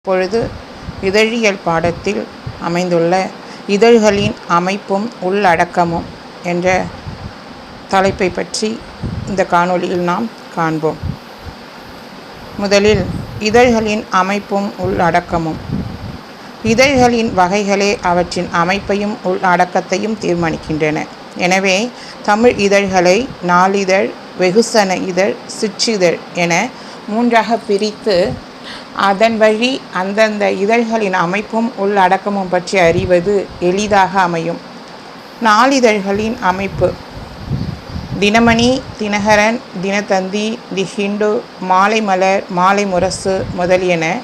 இப்பொழுது இதழியல் பாடத்தில் அமைந்துள்ள இதழ்களின் அமைப்பும் உள்ளடக்கமும் என்ற தலைப்பை பற்றி இந்த காணொளியில் நாம் காண்போம். முதலில் இதழ்களின் அமைப்பும் உள்ளடக்கமும். இதழ்களின் வகைகளே அவற்றின் அமைப்பையும் உள்ளடக்கத்தையும் தீர்மானிக்கின்றன. எனவே தமிழ் இதழ்களை நாளிதழ், வெகுசன இதழ், சிற்றிதழ் என மூன்றாக பிரித்து அதன் வழி அந்தந்த இதழ்களின் அமைப்பும் உள்ளடக்கமும் பற்றி அறிவது எளிதாக அமையும். நாளிதழ்களின் அமைப்பு: தினமணி, தினகரன், தினத்தந்தி, தி ஹிண்டு, மாலை மலர், மாலை முரசு முதலியன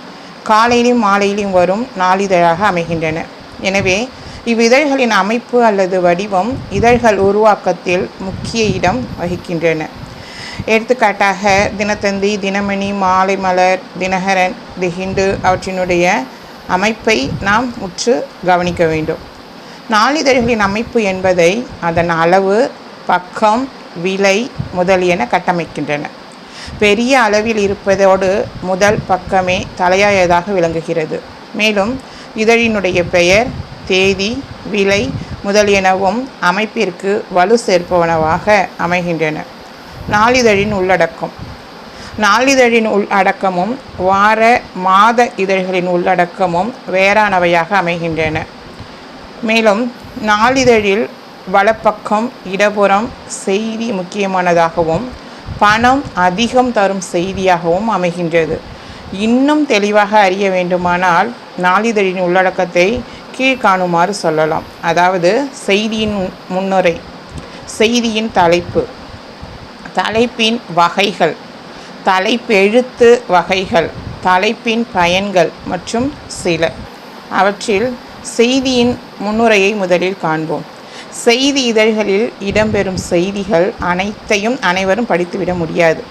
காலையிலும் மாலையிலும் வரும் நாளிதழாக அமைகின்றன. எனவே இவ்விதழ்களின் அமைப்பு அல்லது வடிவம் இதழ்கள் உருவாக்கத்தில் முக்கிய இடம் வகிக்கின்றன. எடுத்துக்காட்டாக தினத்தந்தி, தினமணி, மாலை மலர், தினகரன், தி ஹிண்டு அவற்றினுடைய அமைப்பை நாம் உற்று கவனிக்க வேண்டும். நாளிதழ்களின் அமைப்பு என்பதை அதன் அளவு, பக்கம், விலை முதலியன கட்டமைக்கின்றன. பெரிய அளவில் இருப்பதோடு முதல் பக்கமே தலையாயதாக விளங்குகிறது. மேலும் இதழினுடைய பெயர், தேதி, விலை முதலியனவும் அமைப்பிற்கு வலு சேர்ப்பனவாக அமைகின்றன. நாளிதழின் உள்ளடக்கம். நாளிதழின் உள்ளடக்கமும் வார, மாத இதழ்களின் உள்ளடக்கமும் வேறானவையாக அமைகின்றன. மேலும் நாளிதழில் வலப்பக்கம், இடப்புறம் செய்தி முக்கியமானதாகவும் பணம் அதிகம் தரும் செய்தியாகவும் அமைகின்றது. இன்னும் தெளிவாக அறிய வேண்டுமானால் நாளிதழின் உள்ளடக்கத்தை கீழ்காணுமாறு சொல்லலாம். அதாவது செய்தியின் முன்னுரை, செய்தியின் தலைப்பு, தலைப்பின் வகைகள், தலைப்பெழுத்து வகைகள், தலைப்பின் பயன்கள் மற்றும் சில. அவற்றில் செய்தியின் முன்னுரையை முதலில் காண்போம். செய்தி இதழ்களில் இடம்பெறும் செய்திகள் அனைத்தையும் அனைவரும் படித்துவிட முடியாது.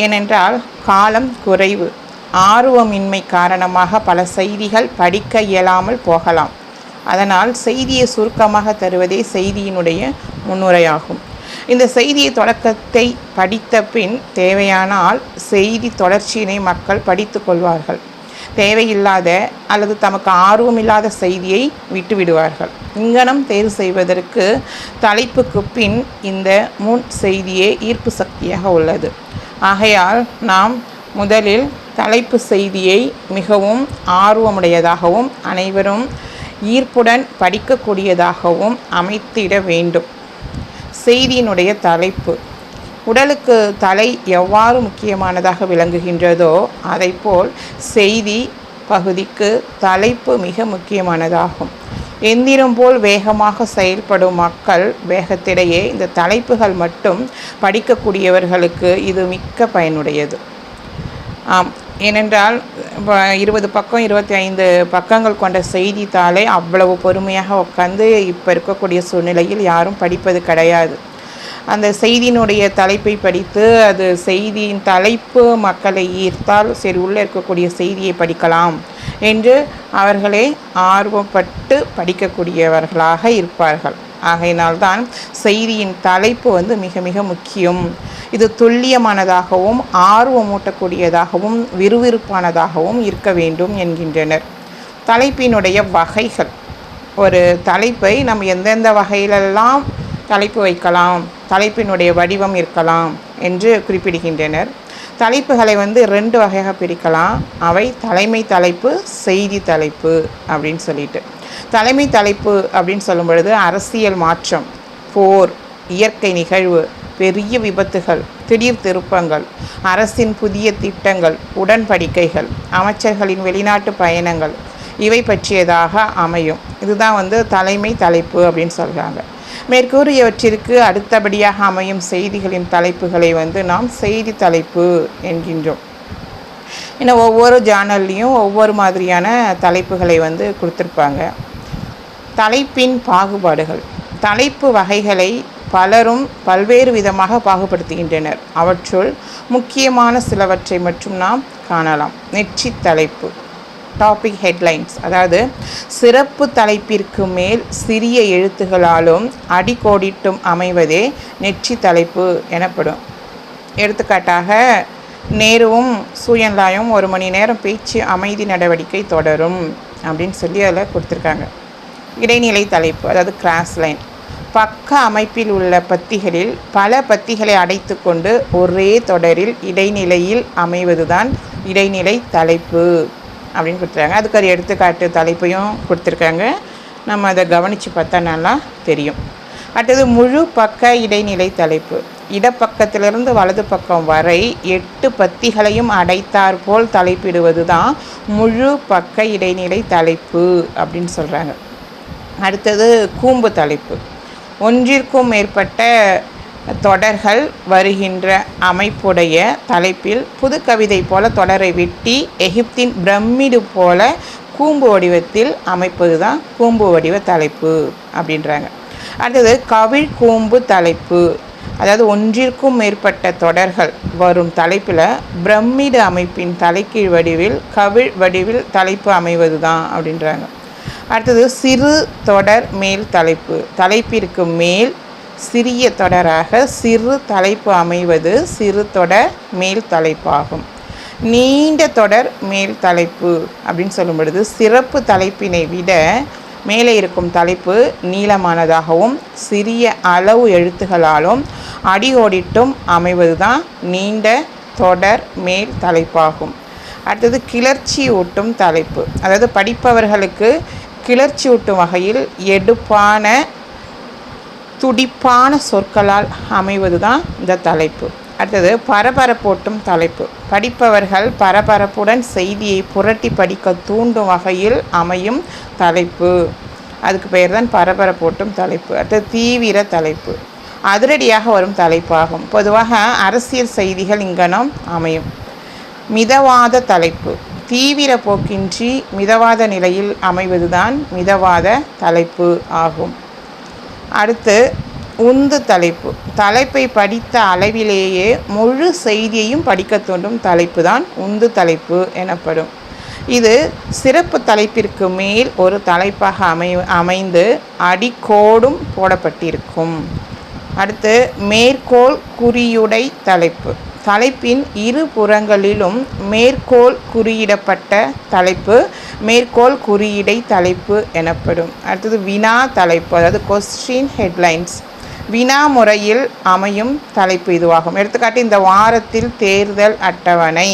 ஏனென்றால் காலம் குறைவு, ஆர்வமின்மை காரணமாக பல செய்திகள் படிக்க இயலாமல் போகலாம். அதனால் செய்தியை சுருக்கமாக தருவதே செய்தியினுடைய முன்னுரையாகும். இந்த செய்தியை தொடக்கத்தை படித்த பின் தேவையானால் செய்தி தொடர்ச்சியினை மக்கள் படித்து கொள்வார்கள். தேவையில்லாத அல்லது தமக்கு ஆர்வமில்லாத செய்தியை விட்டுவிடுவார்கள். இங்கனம் தேர்வு செய்வதற்கு தலைப்புக்கு பின் இந்த முன் செய்தியே ஈர்ப்பு சக்தியாக உள்ளது. ஆகையால் நாம் முதலில் தலைப்பு செய்தியை மிகவும் ஆர்வமுடையதாகவும் அனைவரும் ஈர்ப்புடன் படிக்கக்கூடியதாகவும் அமைத்திட வேண்டும். செய்தியினுடைய தலைப்பு. உடலுக்கு தலை எவ்வாறு முக்கியமானதாக விளங்குகின்றதோ அதைப்போல் செய்தி பகுதிக்கு தலைப்பு மிக முக்கியமானதாகும். எந்திரம் போல் வேகமாக செயல்படும் மக்கள் வேகத்திடையே இந்த தலைப்புகள் மட்டும் படிக்கக்கூடியவர்களுக்கு இது மிக்க பயனுடையது. ஏனென்றால் 20 பக்கம் 25 பக்கங்கள் கொண்ட செய்தித்தாளை அவ்வளவு பொறுமையாக உட்காந்து இப்போ இருக்கக்கூடிய சூழ்நிலையில் யாரும் படிப்பது கிடையாது. அந்த செய்தியினுடைய தலைப்பை படித்து அது செய்தியின் தலைப்பு மக்களை ஈர்த்தால் சரி உள்ளே இருக்கக்கூடிய செய்தியை படிக்கலாம் என்று அவர்களே ஆர்வப்பட்டு படிக்கக்கூடியவர்களாக இருப்பார்கள். ஆகையினால்தான் செய்தியின் தலைப்பு மிக மிக முக்கியம். இது துல்லியமானதாகவும் ஆர்வமூட்டக்கூடியதாகவும் விறுவிறுப்பானதாகவும் இருக்க வேண்டும் என்கின்றனர். தலைப்பினுடைய வகைகள். ஒரு தலைப்பை நம்ம எந்தெந்த வகையிலெல்லாம் தலைப்பு வைக்கலாம், தலைப்பினுடைய வடிவம் இருக்கலாம் என்று குறிப்பிடுகின்றனர். தலைப்புகளை 2 வகையாக பிரிக்கலாம். அவை தலைமை தலைப்பு, செய்தி தலைப்பு அப்படின்னு சொல்லிட்டு. தலைமை தலைப்பு அப்படின்னு சொல்லும் பொழுது அரசியல் மாற்றம், போர், இயற்கை நிகழ்வு, பெரிய விபத்துகள், திடீர் திருப்பங்கள், அரசின் புதிய திட்டங்கள், உடன்படிக்கைகள், அமைச்சர்களின் வெளிநாட்டு பயணங்கள் இவை பற்றியதாக அமையும். இதுதான் தலைமை தலைப்பு அப்படின்னு சொல்கிறாங்க. மேற்கூறியவற்றிற்கு அடுத்தபடியாக அமையும் செய்திகளின் தலைப்புகளை நாம் செய்தி தலைப்பு என்கின்றோம். இன்னும் ஒவ்வொரு ஜானல்லையும் ஒவ்வொரு மாதிரியான தலைப்புகளை கொடுத்துருப்பாங்க. தலைப்பின் பாகுபாடுகள். தலைப்பு வகைகளை பலரும் பல்வேறு விதமாக பாகுபடுத்துகின்றனர். அவற்றுள் முக்கியமான சிலவற்றை மட்டும் நாம் காணலாம். நெற்றி தலைப்பு, டாபிக் ஹெட்லைன்ஸ், அதாவது சிறப்பு தலைப்பிற்கு மேல் சிறிய எழுத்துகளாலும் அடிக்கோடிட்டும் அமைவதே நெற்றி தலைப்பு எனப்படும். எடுத்துக்காட்டாக நேருவும் சூயன்லாயும் 1 மணி நேரம் பேச்சு அமைதி நடவடிக்கை தொடரும் அப்படின்னு சொல்லி அதில் கொடுத்துருக்காங்க. இடைநிலை தலைப்பு, அதாவது கிராஸ் லைன். பக்க அமைப்பில் உள்ள பத்திகளில் பல பத்திகளை அடைத்து கொண்டு ஒரே தொடரில் இடைநிலையில் அமைவது தான் இடைநிலை தலைப்பு அப்படின்னு கொடுத்துருக்காங்க. அதுக்கு ஒரு எடுத்துக்காட்டு தலைப்பையும் கொடுத்துருக்காங்க. நம்ம அதை கவனித்து பார்த்தா நல்லா தெரியும். அடுத்தது முழு பக்க இடைநிலை தலைப்பு. இடப்பக்கத்திலிருந்து வலது பக்கம் வரை 8 பத்திகளையும் அடைத்தாற்போல் தலைப்பிடுவது தான் முழு பக்க இடைநிலை தலைப்பு அப்படின்னு சொல்கிறாங்க. அடுத்தது கூம்பு தலைப்பு. ஒன்றிற்கும் மேற்பட்ட தொடர்கள் வருகின்ற அமைப்புடைய தலைப்பில் புது கவிதை போல தொடரை வெட்டி எகிப்தின் பிரமிடு போல கூம்பு வடிவத்தில் அமைப்பது தான் கூம்பு வடிவ தலைப்பு அப்படின்றாங்க. அடுத்தது கவிழ் கூம்பு தலைப்பு. அதாவது ஒன்றிற்கும் மேற்பட்ட தொடர்கள் வரும் தலைப்பில் பிரமிடு அமைப்பின் தலைக்கீழ் வடிவில் கவிழ் வடிவில் தலைப்பு அமைவது தான் அப்படின்றாங்க. அடுத்தது சிறு தொடர் மேல் தலைப்பு. தலைப்பிற்கு மேல் சிறிய தொடராக சிறு தலைப்பு அமைவது சிறு தொடர் மேல் தலைப்பாகும். நீண்ட தொடர் மேல் தலைப்பு அப்படின்னு சொல்லும் பொழுது சிறப்பு தலைப்பினை விட மேலே இருக்கும் தலைப்பு நீளமானதாகவும் சிறிய அளவு எழுத்துகளாலும் அடியோடிட்டும் அமைவது தான் நீண்ட தொடர் மேல் தலைப்பாகும். அடுத்தது கிளர்ச்சி ஊட்டும் தலைப்பு. அதாவது படிப்பவர்களுக்கு கிளர்ச்சி ஊட்டும் வகையில் எடுப்பான துடிப்பான சொற்களால் அமைவது தான் இந்த தலைப்பு. அடுத்தது பரபரப்பூட்டும் தலைப்பு. படிப்பவர்கள் பரபரப்புடன் செய்தியை புரட்டி படிக்க தூண்டும் வகையில் அமையும் தலைப்பு. அதுக்கு பெயர் தான் பரபரப்பூட்டும் தலைப்பு. அடுத்தது தீவிர தலைப்பு. அதிரடியாக வரும் தலைப்பாகும். பொதுவாக அரசியல் செய்திகள் இங்கனம் அமையும். மிதவாத தலைப்பு. தீவிர போக்கின்றி மிதவாத நிலையில் அமைவதுதான் மிதவாத தலைப்பு ஆகும். அடுத்து உந்து தலைப்பு. தலைப்பை படித்த அளவிலேயே முழு செய்தியையும் படிக்க தூண்டும் தலைப்பு தான் உந்து தலைப்பு எனப்படும். இது சிறப்பு தலைப்பிற்கு மேல் ஒரு தலைப்பாக அமைந்து அடிக்கோடும் போடப்பட்டிருக்கும். அடுத்து மேற்கோள் குறியுடை தலைப்பு. தலைப்பின் இரு புறங்களிலும் மேற்கோள் குறியிடப்பட்ட தலைப்பு மேற்கோள் குறியீடை தலைப்பு எனப்படும். அடுத்தது வினா தலைப்பு, அதாவது கொஸ்டின் ஹெட்லைன்ஸ். வினா முறையில் அமையும் தலைப்பு இதுவாகும். எடுத்துக்காட்டு இந்த வாரத்தில் தேர்தல் அட்டவணை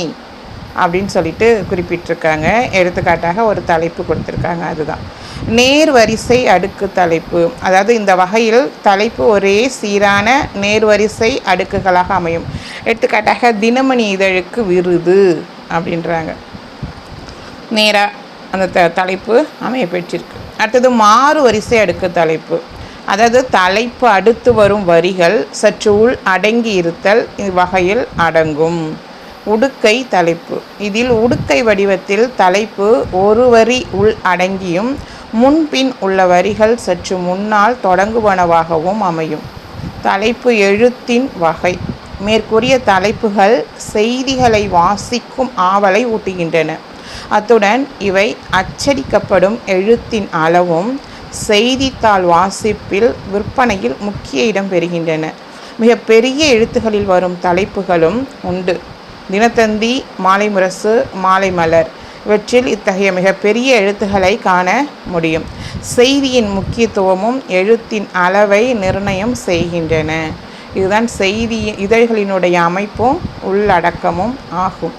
அப்படின்னு சொல்லிட்டு குறிப்பிட்டிருக்காங்க. எடுத்துக்காட்டாக ஒரு தலைப்பு கொடுத்துருக்காங்க. அதுதான் நேர்வரிசை அடுக்கு தலைப்பு. அதாவது இந்த வகையில் தலைப்பு ஒரே சீரான நேர்வரிசை அடுக்குகளாக அமையும். எடுத்துக்காட்டாக தினமணி இதழுக்கு விருது அப்படின்றாங்க. நேராக அந்த தலைப்பு அமைய பெற்றிருக்கு. அடுத்தது மாறு வரிசை அடுக்கு தலைப்பு. அதாவது தலைப்பு அடுத்து வரும் வரிகள் சற்று உள் அடங்கி இருத்தல் இவ்வகையில் அடங்கும். உடுக்கை தலைப்பு. இதில் உடுக்கை வடிவத்தில் தலைப்பு ஒரு வரி உள் அடங்கியும் முன்பின் உள்ள வரிகள் சற்று முன்னால் தொடங்குவனவாகவும் அமையும். தலைப்பு எழுத்தின் வகை. மேற்கூறிய தலைப்புகள் செய்திகளை வாசிக்கும் ஆவலை ஊட்டுகின்றன. அத்துடன் இவை அச்சடிக்கப்படும் எழுத்தின் அளவும் செய்தித்தாள் வாசிப்பில் விற்பனையில் முக்கிய இடம் பெறுகின்றன. மிக பெரிய எழுத்துக்களில் வரும் தலைப்புகளும் உண்டு. தினத்தந்தி, மாலை முரசு, மாலை மலர் இவற்றில் இத்தகைய மிகப்பெரிய எழுத்துக்களை காண முடியும். செய்தியின் முக்கியத்துவமும் எழுத்தின் அளவை நிர்ணயம் செய்கின்றன. இதுதான் செய்தி இதழ்களினுடைய அமைப்பும் உள்ளடக்கமும் ஆகும்.